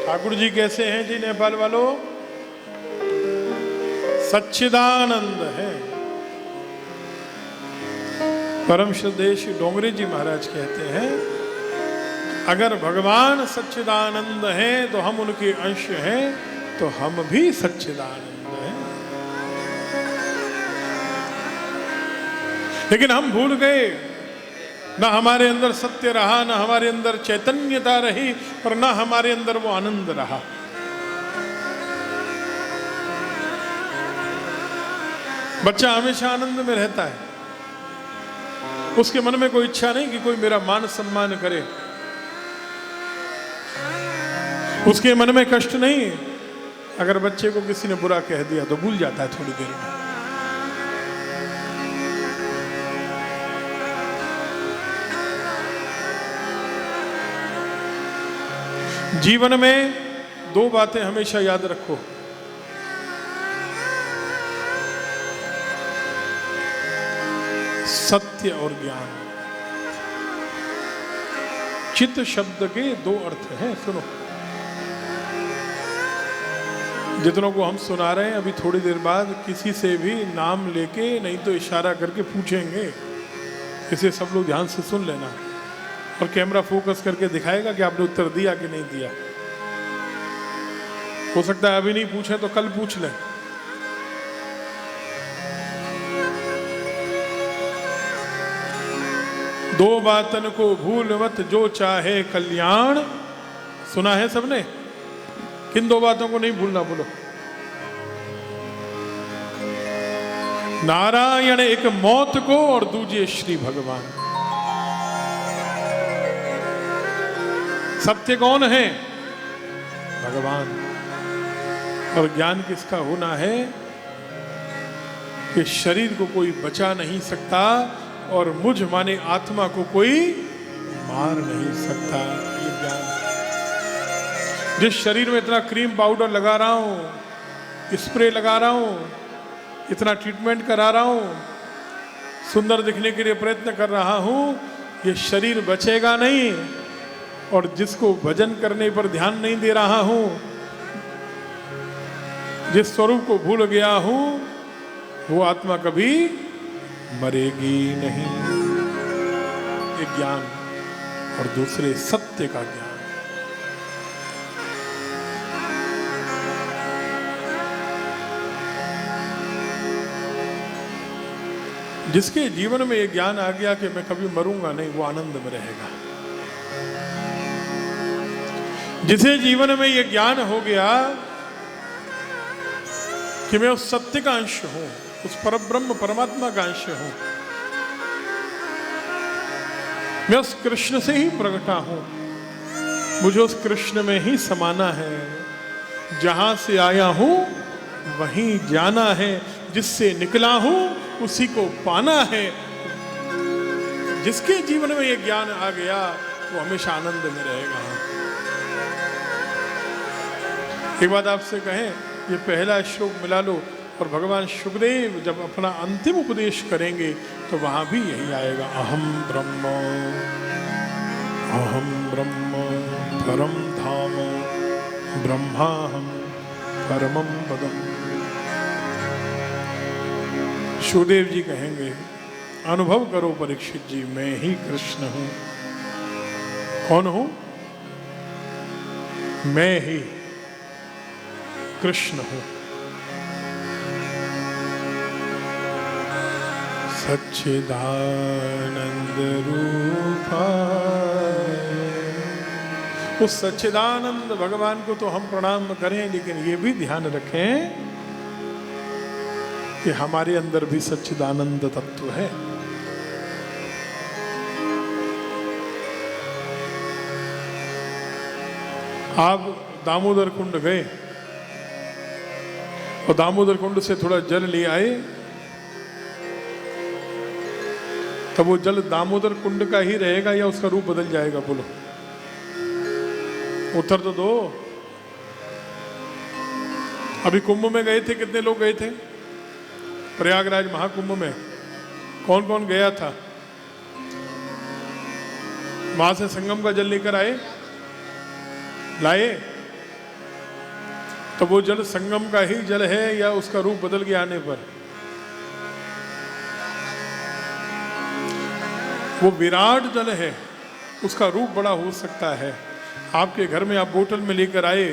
ठाकुर जी कैसे हैं जी नेपाल वालों? सच्चिदानंद है। परम श्रद्धेय श्री डोंगरे जी महाराज कहते हैं, अगर भगवान सच्चिदानंद हैं तो हम उनके अंश हैं, तो हम भी सच्चिदानंद हैं। लेकिन हम भूल गए, ना हमारे अंदर सत्य रहा, ना हमारे अंदर चैतन्यता रही, और ना हमारे अंदर वो आनंद रहा। बच्चा हमेशा आनंद में रहता है, उसके मन में कोई इच्छा नहीं कि कोई मेरा मान सम्मान करे, उसके मन में कष्ट नहीं। अगर बच्चे को किसी ने बुरा कह दिया तो भूल जाता है थोड़ी देर में। जीवन में दो बातें हमेशा याद रखो, सत्य और ज्ञान। चित्त शब्द के दो अर्थ हैं, सुनो। जितनों को हम सुना रहे हैं, अभी थोड़ी देर बाद किसी से भी नाम लेके नहीं तो इशारा करके पूछेंगे, इसे सब लोग ध्यान से सुन लेना, और कैमरा फोकस करके दिखाएगा कि आपने उत्तर दिया कि नहीं दिया। हो सकता है अभी नहीं पूछे तो कल पूछ लें। दो बातन को भूल मत जो चाहे कल्याण। सुना है सबने? किन दो बातों को नहीं भूलना? बोलो। नारायण एक मौत को, और दूजे श्री भगवान। सत्य कौन है? भगवान। और ज्ञान किसका होना है? कि शरीर को कोई बचा नहीं सकता, और मुझ माने आत्मा को कोई मार नहीं सकता। ये ज्ञान। जिस शरीर में इतना क्रीम पाउडर लगा रहा हूं, स्प्रे लगा रहा हूं, इतना ट्रीटमेंट करा रहा हूं, सुंदर दिखने के लिए प्रयत्न कर रहा हूं, ये शरीर बचेगा नहीं। और जिसको भजन करने पर ध्यान नहीं दे रहा हूं, जिस स्वरूप को भूल गया हूं, वो आत्मा कभी मरेगी नहीं। एक ज्ञान, और दूसरे सत्य का ज्ञान। जिसके जीवन में ये ज्ञान आ गया कि मैं कभी मरूंगा नहीं, वो आनंद में रहेगा। जिसे जीवन में ये ज्ञान हो गया कि मैं उस सत्य का अंश हूं, उस परब्रह्म परमात्मा का अंश हूं, मैं उस कृष्ण से ही प्रकटा हूं, मुझे उस कृष्ण में ही समाना है, जहां से आया हूं वहीं जाना है, जिससे निकला हूं उसी को पाना है। जिसके जीवन में ये ज्ञान आ गया वो हमेशा आनंद में रहेगा। एक बात आपसे कहें, ये पहला श्लोक मिला लो, और भगवान शुकदेव जब अपना अंतिम उपदेश करेंगे तो वहां भी यही आएगा, अहम ब्रह्म परम धाम ब्रह्माहम परमं पदम। शुकदेव जी कहेंगे, अनुभव करो परीक्षित जी, मैं ही कृष्ण हूं। कौन हूं? मैं ही कृष्ण हूं। सच्चिदानंद रूपा। उस सच्चिदानंद भगवान को तो हम प्रणाम करें, लेकिन ये भी ध्यान रखें कि हमारे अंदर भी सच्चिदानंद तत्व है। आप दामोदर कुंड गए और दामोदर कुंड से थोड़ा जल ले आए, तब वो जल दामोदर कुंड का ही रहेगा या उसका रूप बदल जाएगा? बोलो, उत्तर तो दो। अभी कुंभ में गए थे, कितने लोग गए थे? प्रयागराज महाकुंभ में कौन कौन गया था? वहां से संगम का जल लेकर आए? लाए? तो वो जल संगम का ही जल है या उसका रूप बदल के आने पर? वो विराट जल है, उसका रूप बड़ा हो सकता है। आपके घर में आप बोतल में लेकर आए,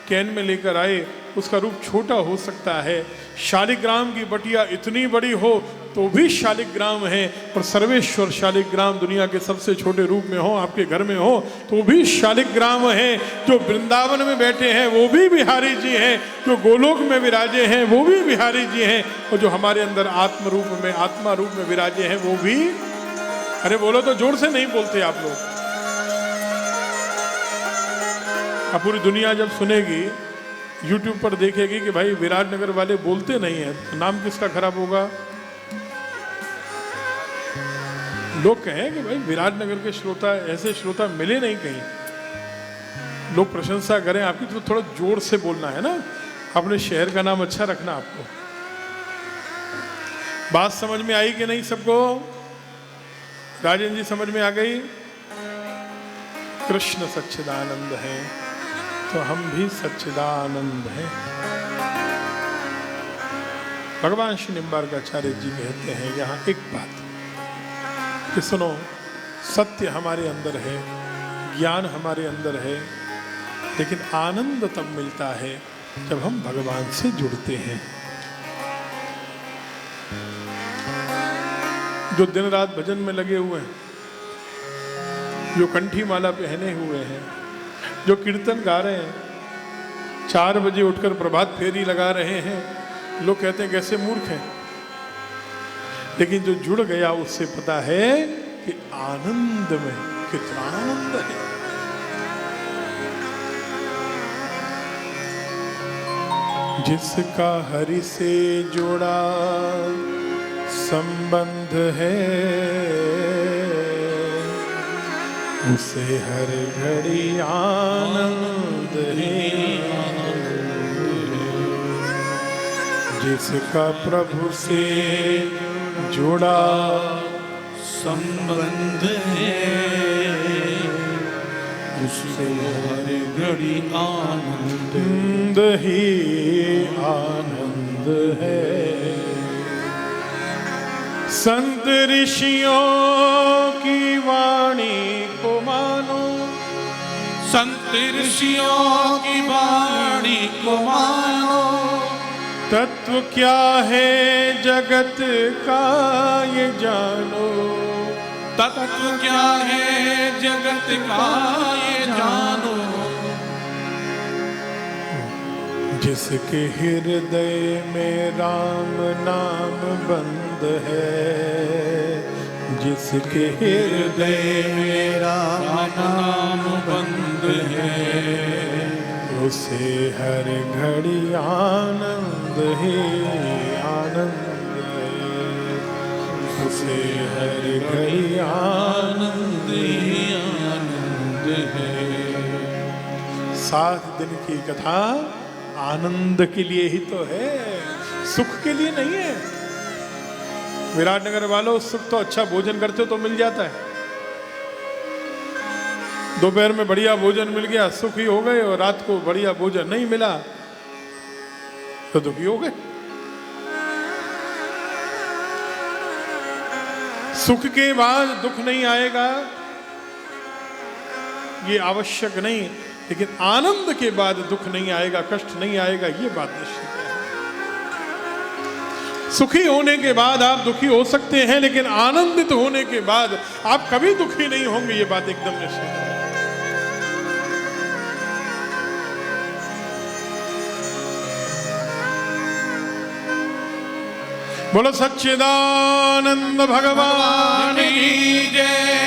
कैन में लेकर आए, उसका रूप छोटा हो सकता है। शालिग्राम की बटिया इतनी बड़ी हो तो भी शालिग्राम है, और सर्वेश्वर शालिग्राम दुनिया के सबसे छोटे रूप में हो, आपके घर में हो तो भी शालिग्राम है। जो वृंदावन में बैठे हैं वो भी बिहारी जी हैं, जो गोलोक में विराजे हैं वो भी बिहारी जी हैं, और जो हमारे अंदर आत्म रूप में, आत्मा रूप में विराजे हैं वो भी। अरे बोलो तो, जोर से नहीं बोलते आप लोग। अब पूरी दुनिया जब सुनेगी, YouTube पर देखेगी कि भाई विराटनगर वाले बोलते नहीं हैं, तो नाम किसका खराब होगा? लोग कहें कि भाई विराटनगर के श्रोता, ऐसे श्रोता मिले नहीं कहीं। लोग प्रशंसा करें आपकी तो थोड़ा जोर से बोलना है ना, अपने शहर का नाम अच्छा रखना आपको। बात समझ में आई कि नहीं सबको? राजेंद्र जी समझ में आ गई? कृष्ण सच्चिदानंद है तो हम भी सच्चिदानंद हैं। भगवान श्री निम्बार्काचार्य जी कहते हैं यहाँ एक बात कि सुनो, सत्य हमारे अंदर है, ज्ञान हमारे अंदर है, लेकिन आनंद तब मिलता है जब हम भगवान से जुड़ते हैं। जो दिन रात भजन में लगे हुए हैं, जो कंठी माला पहने हुए हैं, जो कीर्तन गा रहे हैं, 4 बजे उठकर प्रभात फेरी लगा रहे हैं, लोग कहते हैं कैसे मूर्ख हैं, लेकिन जो जुड़ गया उससे पता है कि आनंद में कितना आनंद है। जिसका हरि से जुड़ा संबंध है, उसे हर घड़ी आनंद ही जिसका प्रभु से जुड़ा संबंध है, उससे हर घड़ी आनंद ही आनंद है। संत ऋषियों की वाणी को मानो, संत ऋषियों की वाणी को मानो, तत्व क्या है जगत का ये जानो, तत्व क्या है जगत का ये जानो। जिसके हृदय में राम नाम बंद है, जिसके हृदय में राम नाम बंद है, उसे हर घड़ी आनंद ही आनंद है, उसे हर घड़ी आनंद ही आनंद है। 7 दिन की कथा आनंद के लिए ही तो है, सुख के लिए नहीं है। विराटनगर वालों, सुख तो अच्छा भोजन करते हो तो मिल जाता है। दोपहर में बढ़िया भोजन मिल गया, सुखी हो गए, और रात को बढ़िया भोजन नहीं मिला तो दुखी हो गए। सुख के बाद दुख नहीं आएगा ये आवश्यक नहीं, लेकिन आनंद के बाद दुख नहीं आएगा, कष्ट नहीं आएगा, ये बात निश्चित है। सुखी होने के बाद आप दुखी हो सकते हैं, लेकिन आनंदित होने के बाद आप कभी दुखी नहीं होंगे, ये बात एकदम निश्चित है। बोलो सच्चिदानंद भगवान की जय।